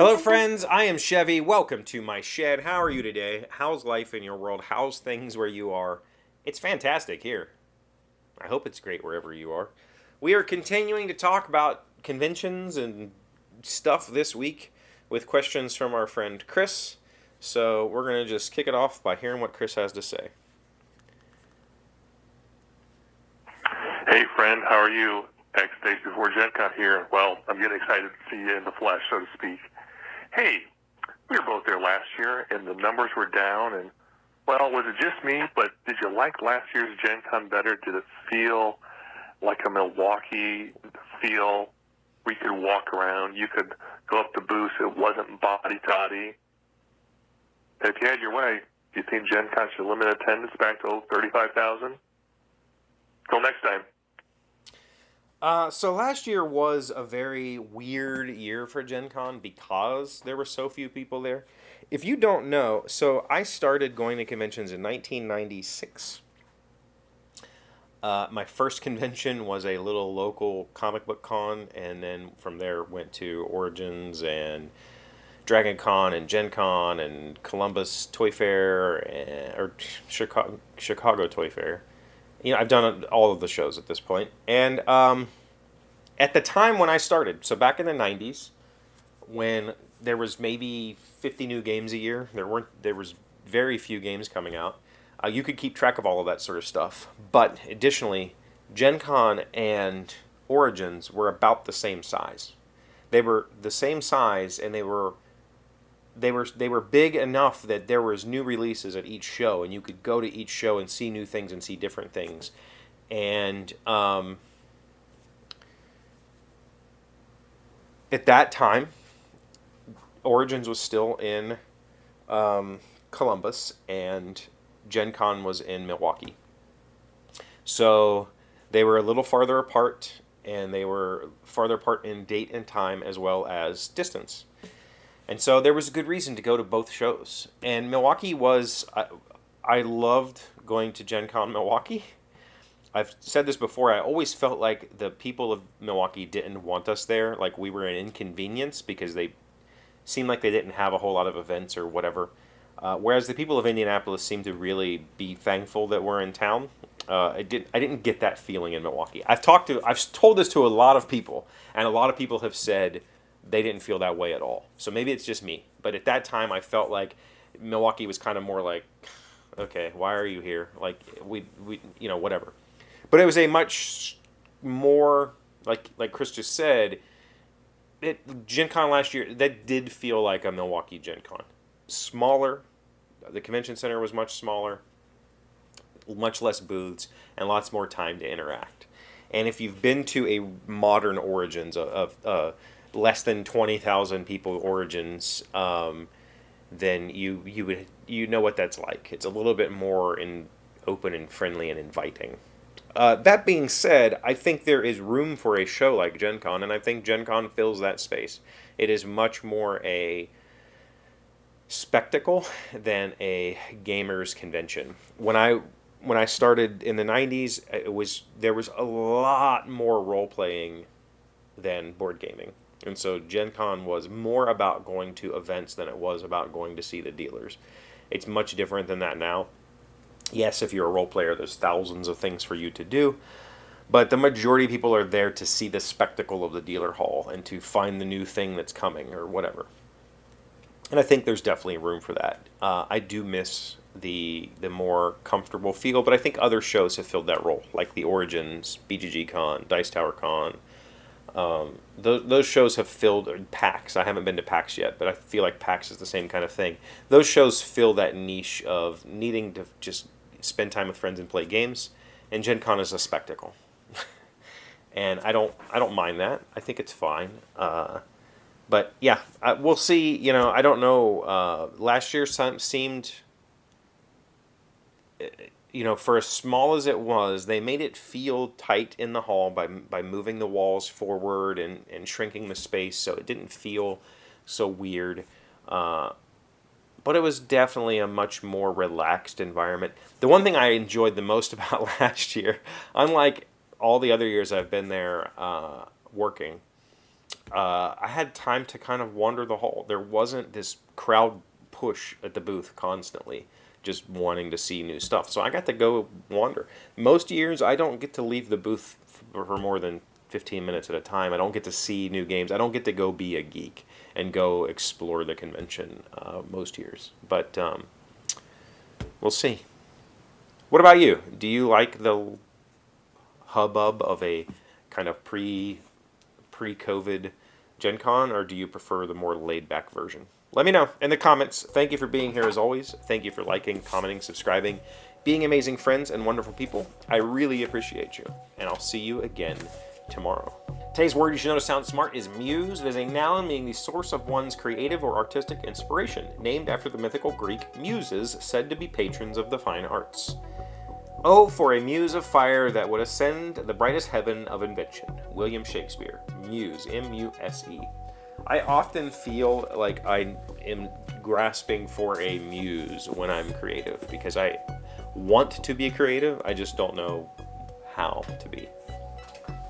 Hello, friends. I am Chevee. Welcome to my shed. How are you today? How's life in your world? How's things where you are? It's fantastic here. I hope it's great wherever you are. We are continuing to talk about conventions and stuff this week with questions from our friend Chris. So we're going to just kick it off by hearing what Chris has to say. Hey, friend, how are you? X days before GenCon here. Well, I'm getting excited to see you in the flesh, so to speak. Hey, we were both there last year, and the numbers were down, and, well, was it just me, but did you like last year's GenCon better? Did it feel like a Milwaukee feel where you could walk around, you could go up to booths, it wasn't body-toddy? If you had your way, do you think GenCon should limit attendance back to 35,000? Till next time. So last year was a very weird year for Gen Con because there were so few people there. If you don't know, so I started going to conventions in 1996. My first convention was a little local comic book con, and then from there went to Origins and Dragon Con and Gen Con and Columbus Toy Fair or Chicago Toy Fair. I've done all of the shows at this point. And at the time when I started, so back in the 90s, when there was maybe 50 new games a year, there was very few games coming out. You could keep track of all of that sort of stuff. But additionally, Gen Con and Origins were about the same size. They were the same size, and they were big enough that there was new releases at each show, and you could go to each show and see new things and see different things. And at that time, Origins was still in Columbus, and Gen Con was in Milwaukee. So they were a little farther apart, and they were farther apart in date and time as well as distance. And so there was a good reason to go to both shows. And Milwaukee was, I loved going to Gen Con Milwaukee. I've said this before, I always felt like the people of Milwaukee didn't want us there. Like we were an inconvenience because they seemed like they didn't have a whole lot of events or whatever. Whereas the people of Indianapolis seemed to really be thankful that we're in town. I didn't get that feeling in Milwaukee. I've told this to a lot of people, and a lot of people have said they didn't feel that way at all. So maybe it's just me. But at that time, I felt like Milwaukee was kind of more like, okay, why are you here? Like, we whatever. But it was a much more, like Chris just said, Gen Con last year, that did feel like a Milwaukee Gen Con. Smaller. The convention center was much smaller. Much less booths, and lots more time to interact. And if you've been to a modern Origins of less than 20,000 people Origins, then you know what that's like. It's a little bit more open and friendly and inviting. That being said, I think there is room for a show like Gen Con, and I think Gen Con fills that space. It is much more a spectacle than a gamers convention. When I started in the 90s, there was a lot more role playing than board gaming. And so Gen Con was more about going to events than it was about going to see the dealers. It's much different than that now. Yes, if you're a role player, there's thousands of things for you to do. But the majority of people are there to see the spectacle of the dealer hall and to find the new thing that's coming or whatever. And I think there's definitely room for that. I do miss the more comfortable feel, but I think other shows have filled that role, like the Origins, BGG Con, Dice Tower Con. Those shows have filled PAX. I haven't been to PAX yet, but I feel like PAX is the same kind of thing. Those shows fill that niche of needing to just spend time with friends and play games, and Gen Con is a spectacle. And I don't mind that. I think it's fine. But yeah, we'll see. I don't know. Last year seemed, for as small as it was, they made it feel tight in the hall by moving the walls forward and shrinking the space, so it didn't feel so weird. But it was definitely a much more relaxed environment. The one thing I enjoyed the most about last year, unlike all the other years I've been there working, I had time to kind of wander the hall. There wasn't this crowd push at the booth constantly, just wanting to see new stuff. So I got to go wander. Most years, I don't get to leave the booth for more than 15 minutes at a time. I don't get to see new games. I don't get to go be a geek and go explore the convention most years. But we'll see. What about you? Do you like the hubbub of a kind of pre-COVID Gen Con, or do you prefer the more laid-back version? Let me know in the comments. Thank you for being here as always. Thank you for liking, commenting, subscribing, being amazing friends and wonderful people. I really appreciate you, and I'll see you again tomorrow. Today's word you should know to sound smart is muse. It is a noun meaning the source of one's creative or artistic inspiration, named after the mythical Greek muses said to be patrons of the fine arts. Oh, for a muse of fire that would ascend the brightest heaven of invention. William Shakespeare. Muse. M-U-S-E. I often feel like I am grasping for a muse when I'm creative because I want to be creative. I just don't know how to be.